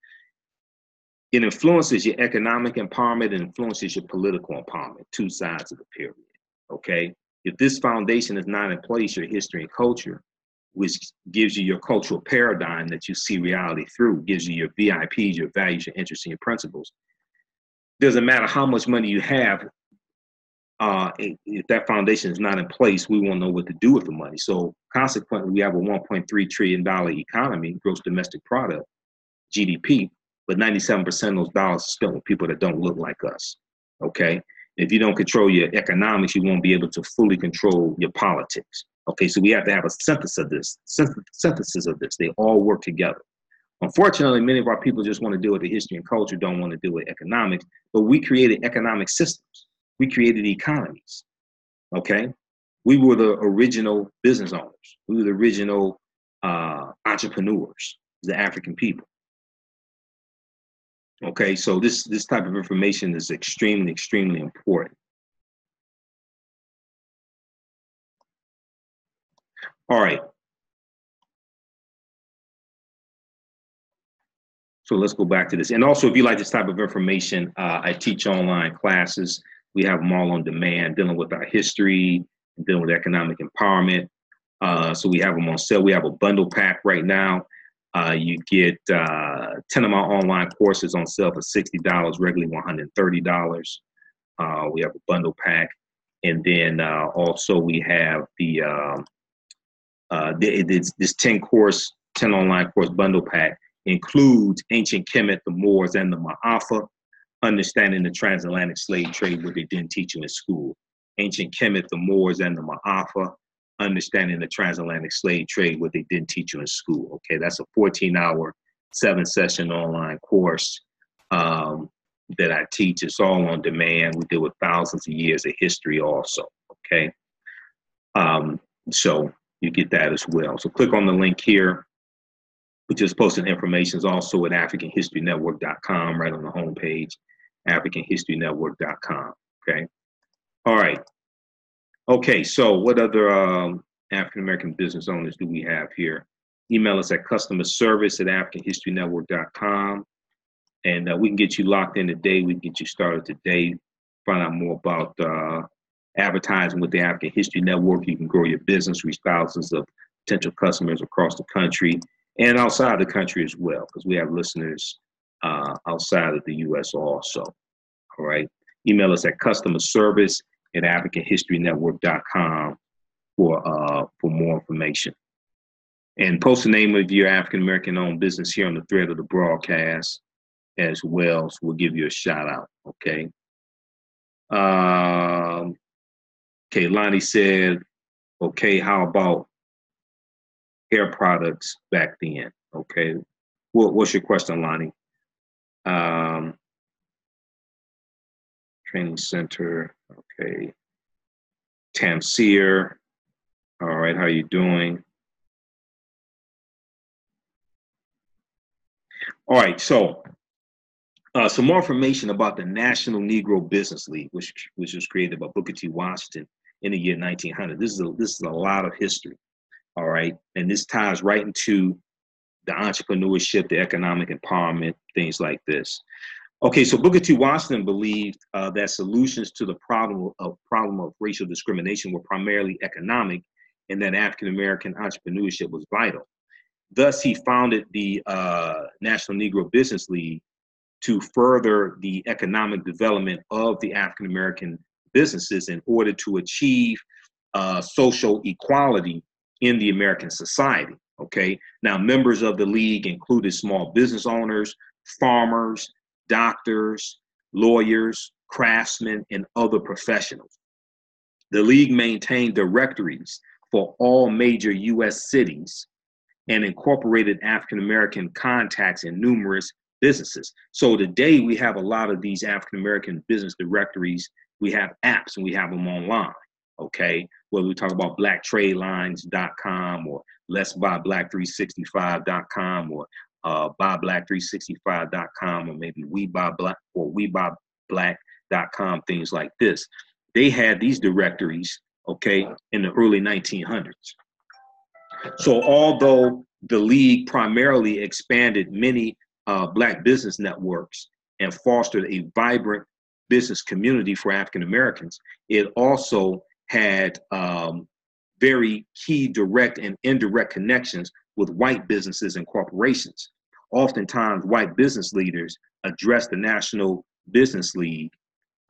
It influences your economic empowerment and influences your political empowerment, 2 sides of the pyramid, okay? If this foundation is not in place, your history and culture, which gives you your cultural paradigm that you see reality through, gives you your VIPs, your values, your interests, and your principles. Doesn't matter how much money you have, if that foundation is not in place, we won't know what to do with the money. So consequently, we have a $1.3 trillion economy, gross domestic product, GDP, but 97% of those dollars are spent with people that don't look like us, okay? If you don't control your economics, you won't be able to fully control your politics. Okay, so we have to have a synthesis of this. They all work together. Unfortunately, many of our people just want to deal with the history and culture, don't want to deal with economics, but we created economic systems. We created economies, okay? We were the original business owners. We were the original entrepreneurs, the African people. Okay, so this type of information is extremely, extremely important. All right. So let's go back to this. And also, if you like this type of information, I teach online classes. We have them all on demand, dealing with our history, dealing with economic empowerment. So we have them on sale. We have a bundle pack right now. You get 10 of my online courses on sale for $60, regularly $130. We have a bundle pack. And then also we have this 10 online course bundle pack includes ancient Kemet, the Moors, and the Ma'afa, understanding the transatlantic slave trade, what they didn't teach you in school. Ancient Kemet, the Moors, and the Ma'afa, understanding the transatlantic slave trade, what they didn't teach you in school. Okay, that's a 14-hour, 7-session online course that I teach. It's all on demand. We deal with thousands of years of history also. Okay, so you get that as well. So click on the link here. We just posted information is also at AfricanHistoryNetwork.com, right on the homepage, AfricanHistoryNetwork.com. Okay. All right. Okay. So what other African-American business owners do we have here? Email us at customerservice@AfricanHistoryNetwork.com. And we can get you locked in today. We can get you started today. Find out more about advertising with the African History Network. You can grow your business, reach thousands of potential customers across the country and outside the country as well, because we have listeners outside of the U.S. also. All right. Email us at customerservice@AfricanHistoryNetwork.com for more information. And post the name of your African-American owned business here on the thread of the broadcast as well. So we'll give you a shout out. Okay. Okay. Lonnie said, okay, how about hair products back then? Okay. What's your question, Lonnie? Training center. Okay. Tamsir. All right. How are you doing? All right. So some more information about the National Negro Business League, which was created by Booker T. Washington in the year 1900. This is a lot of history. All right. And this ties right into the entrepreneurship, the economic empowerment, things like this. Okay, so Booker T. Washington believed that solutions to the problem of racial discrimination were primarily economic, and that African-American entrepreneurship was vital. Thus, he founded the National Negro Business League to further the economic development of the African-American businesses in order to achieve social equality in the American society. Okay, now members of the league included small business owners, farmers, doctors, lawyers, craftsmen, and other professionals. The league maintained directories for all major U.S. cities and incorporated African-American contacts in numerous businesses. So today we have a lot of these African-American business directories. We have apps and we have them online. Okay, whether we talk about blacktradelines.com or letsbuyblack365.com or buyblack365.com or maybe webuyblack.com, things like this. They had these directories, okay, in the early 1900s. So although the league primarily expanded many Black business networks and fostered a vibrant business community for African Americans, it also had very key direct and indirect connections with white businesses and corporations. Oftentimes, white business leaders address the National Business League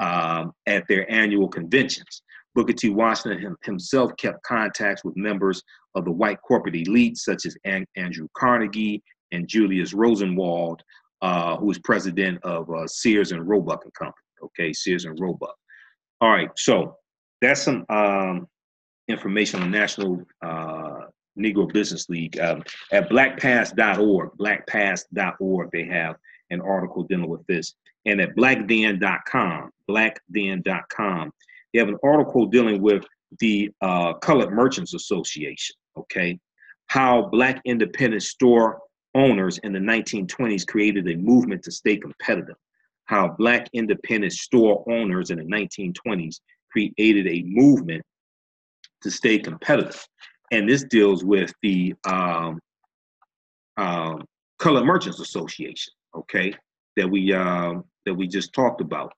at their annual conventions. Booker T. Washington himself kept contacts with members of the white corporate elite, such as Andrew Carnegie and Julius Rosenwald, who was president of Sears and Roebuck and Company. Okay, Sears and Roebuck. All right, so that's some information on the National Negro Business League. At blackpast.org, they have an article dealing with this. And at blackden.com, they have an article dealing with the Colored Merchants Association, okay? How Black independent store owners in the 1920s created a movement to stay competitive. How Black independent store owners in the 1920s created a movement to stay competitive. and this deals with the Colored Merchants Association, okay, that we just talked about.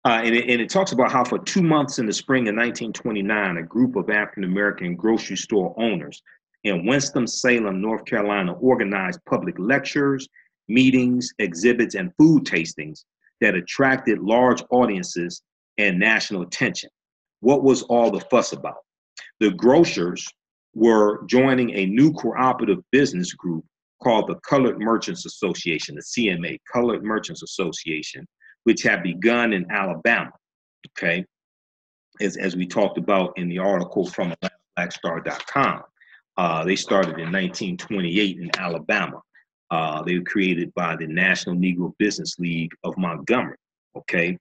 And it talks about how for 2 months in the spring of 1929, a group of African-American grocery store owners in Winston-Salem, North Carolina, organized public lectures, meetings, exhibits, and food tastings that attracted large audiences and national attention. What was all the fuss about? The grocers were joining a new cooperative business group called the Colored Merchants Association, the CMA, Colored Merchants Association, which had begun in Alabama, okay, as we talked about in the article from blackstar.com. They started in 1928 in Alabama. They were created by the National Negro Business League of Montgomery, okay?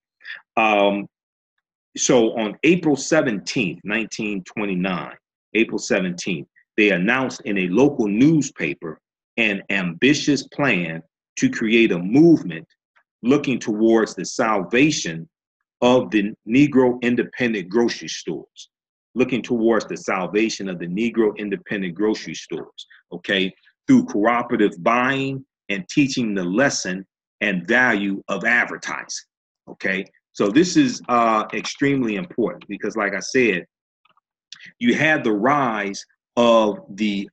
So on April 17th, 1929, April 17th, they announced in a local newspaper an ambitious plan to create a movement looking towards the salvation of the Negro independent grocery stores, looking towards the salvation of the Negro independent grocery stores, okay, through cooperative buying and teaching the lesson and value of advertising, okay? So this is extremely important because, like I said, you had the rise of the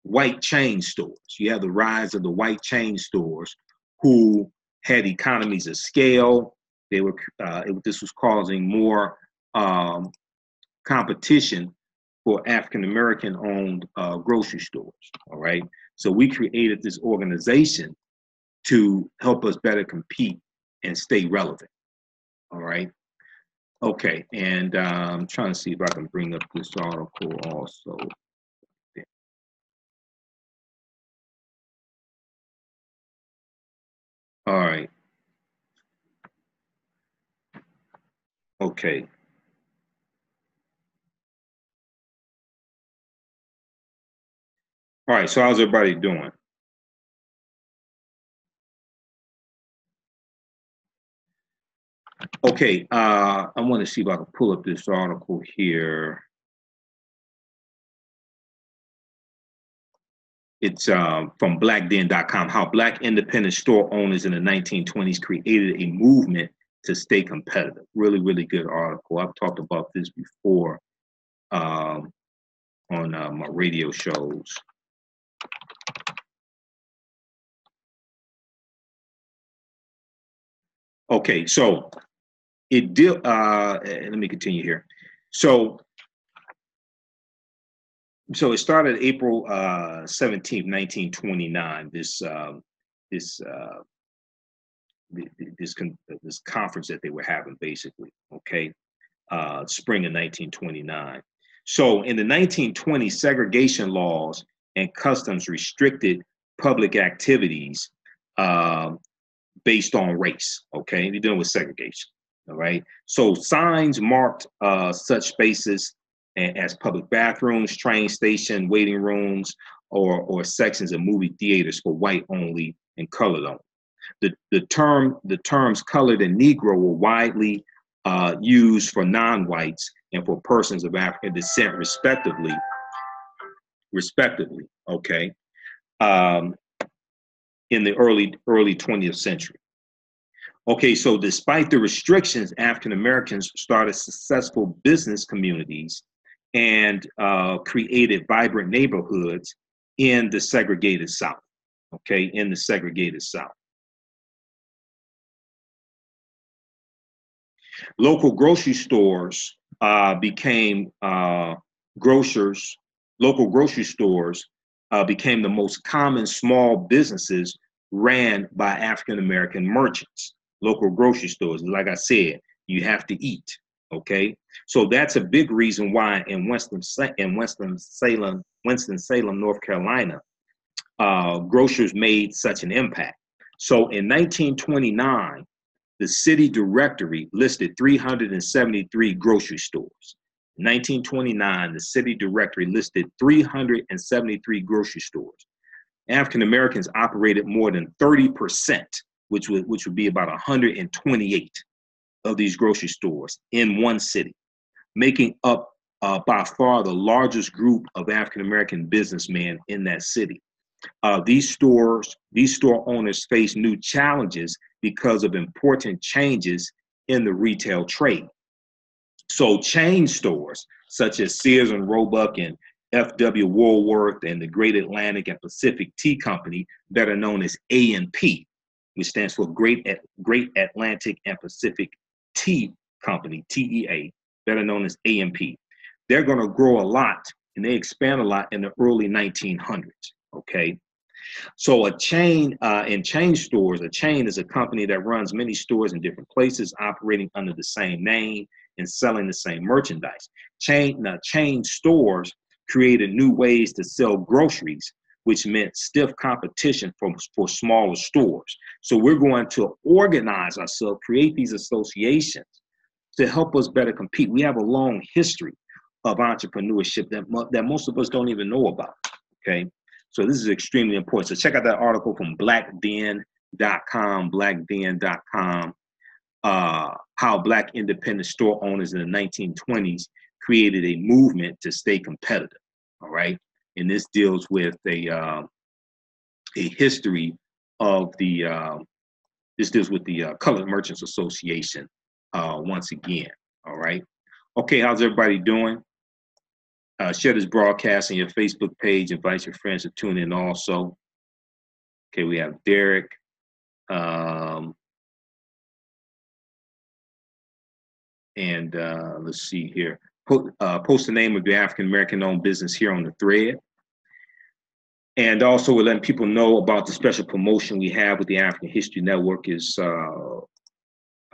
white chain stores. You have the rise of the white chain stores who had economies of scale. They were this was causing more competition for African American owned grocery stores. All right, so we created this organization to help us better compete and stay relevant. All right, okay, and I'm trying to see if I can bring up this article also. All right. Okay. All right. So how's everybody doing? Okay. I want to see if I can pull up this article here. It's from blackden.com, how Black independent store owners in the 1920s created a movement to stay competitive. Really, really good article. I've talked about this before on my radio shows. Okay, so it did. Let me continue here. So it started April 17th, 1929. This conference that they were having, basically. Okay, spring of 1929. So in the 1920s, segregation laws and customs restricted public activities based on race. Okay, you're dealing with segregation. All right. So signs marked such spaces as public bathrooms, train station, waiting rooms, or sections of movie theaters for white only and colored only. The terms colored and Negro were widely used for non-whites and for persons of African descent, respectively. Okay, in the early 20th century. Okay, so despite the restrictions, African Americans started successful business communities and created vibrant neighborhoods in the segregated South. Okay, in the segregated South. Local grocery stores became grocers. Local grocery stores became the most common small businesses ran by African American merchants. Local grocery stores, like I said, you have to eat. Okay, so that's a big reason why in Winston-Salem, North Carolina, grocers made such an impact. So in 1929, the city directory listed 373 grocery stores. In 1929, the city directory listed 373 grocery stores. African Americans operated more than 30%, which would be about 128 of these grocery stores in one city, making up by far the largest group of African-American businessmen in that city. These store owners face new challenges because of important changes in the retail trade. So chain stores such as Sears and Roebuck and F.W. Woolworth and the Great Atlantic and Pacific Tea Company, better known as A&P, which stands for Great Atlantic and Pacific Tea Company, TEA, better known as A&P. They're going to grow a lot and they expand a lot in the early 1900s, okay? So a chain in chain stores, a chain is a company that runs many stores in different places, operating under the same name and selling the same merchandise. Chain stores created new ways to sell groceries, which meant stiff competition for smaller stores. So we're going to organize ourselves, create these associations to help us better compete. We have a long history of entrepreneurship that most of us don't even know about, okay? So this is extremely important. So check out that article from blackden.com, how Black independent store owners in the 1920s created a movement to stay competitive, all right? And this deals with a history of the, this deals with the Colored Merchants Association once again, all right? Okay, how's everybody doing? Share this broadcast on your Facebook page. Invite your friends to tune in also. Okay, we have Derek. Let's see here. Post the name of your African-American owned business here on the thread. And also we're letting people know about the special promotion we have with the African History Network is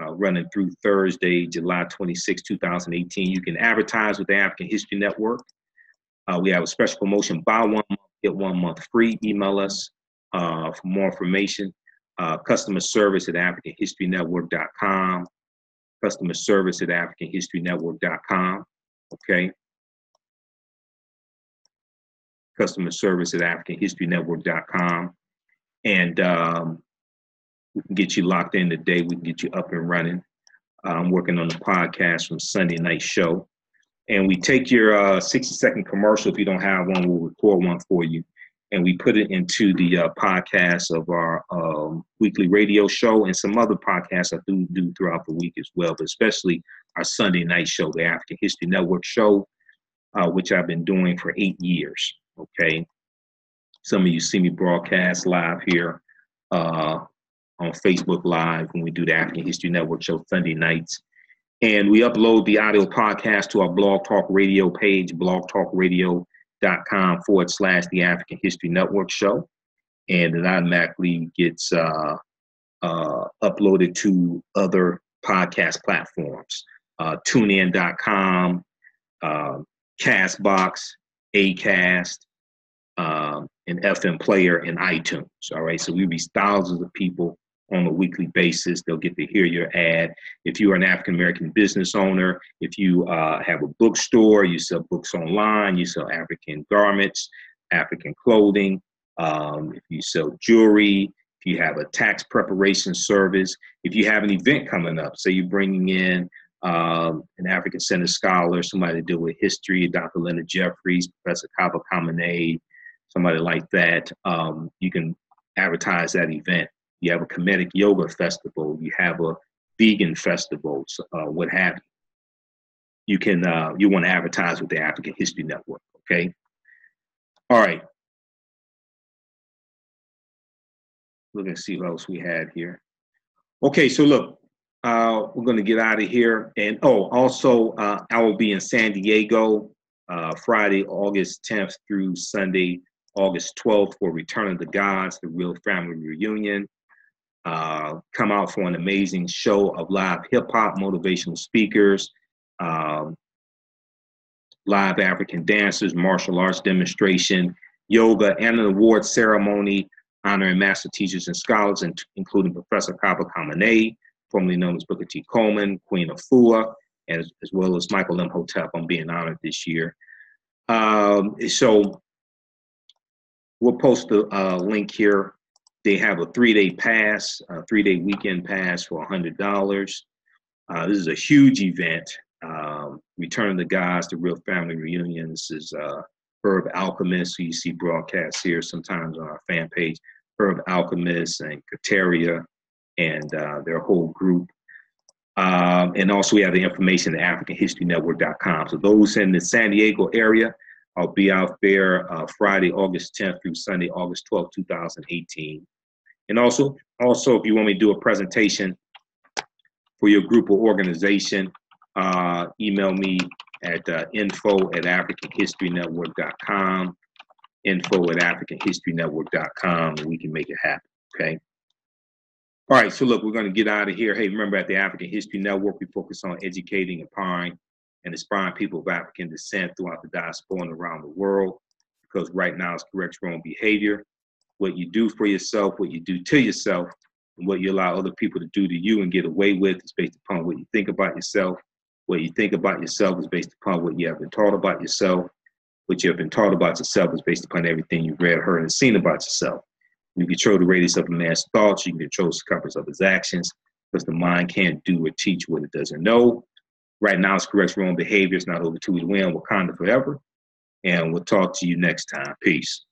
running through Thursday, July 26, 2018. You can advertise with the African History Network. We have a special promotion, buy 1 month, get 1 month free. Email us for more information. Customer service at AfricanHistoryNetwork.com. Customer service at AfricanHistoryNetwork.com. Okay. Customer service at AfricanHistoryNetwork.com. And we can get you locked in today. We can get you up and running. I'm working on the podcast from Sunday night show. And we take your 60-second commercial. If you don't have one, we'll record one for you. And we put it into the podcast of our weekly radio show and some other podcasts I do throughout the week as well, but especially our Sunday night show, the African History Network show, which I've been doing for 8 years, okay? Some of you see me broadcast live here on Facebook Live when we do the African History Network show Sunday nights. And we upload the audio podcast to our Blog Talk Radio page, blogtalkradio.com/the African History Network show. And it automatically gets uploaded to other podcast platforms, tunein.com, Castbox, Acast, and FM Player and iTunes. All right, so we reach thousands of people on a weekly basis. They'll get to hear your ad. If you are an African-American business owner, if you have a bookstore, you sell books online, you sell African garments, African clothing, if you sell jewelry, if you have a tax preparation service, if you have an event coming up, say you're bringing in an African Center scholar, somebody to deal with history, Dr. Leonard Jeffries, Professor Kaba, Kamene, somebody like that, you can advertise that event. You have a Kemetic yoga festival, you have a vegan festival, what have you. You want to advertise with the African History Network, okay? All right. We're gonna see what else we had here. Okay, so look, we're gonna get out of here. And also I will be in San Diego Friday, August 10th through Sunday, August 12th for Return of the Gods, the Real Family Reunion. Come out for an amazing show of live hip-hop, motivational speakers, live African dancers, martial arts demonstration, yoga, and an award ceremony honoring master teachers and scholars, including Professor Kaba Kamene, formerly known as Booker T. Coleman, Queen Afua, as well as Michael Imhotep. I'm being honored this year. So we'll post the link here. They have a 3-day pass, a 3-day weekend pass for $100. This is a huge event. Return of the Gods, The Real Family Reunion. This is Herb Alchemist, who you see broadcasts here sometimes on our fan page. Herb Alchemist and Kateria and their whole group. And also we have the information at AfricanHistoryNetwork.com. So those in the San Diego area, I'll be out there Friday, August 10th through Sunday, August 12th, 2018. And also, if you want me to do a presentation for your group or organization, email me at info@AfricanHistoryNetwork.com, info@AfricanHistoryNetwork.com, and we can make it happen, okay? All right, so look, we're going to get out of here. Hey, remember at the African History Network, we focus on educating, empowering, and inspiring people of African descent throughout the diaspora and around the world, because right now it's correct your own behavior. What you do for yourself, what you do to yourself, and what you allow other people to do to you and get away with is based upon what you think about yourself. What you think about yourself is based upon what you have been taught about yourself. What you have been taught about yourself is based upon everything you've read, heard, and seen about yourself. You control the radius of a man's thoughts. You can control the circumference of his actions, because the mind can't do or teach what it doesn't know. Right now, it's correct your own behavior. It's not over till we win. Wakanda forever. And we'll talk to you next time. Peace.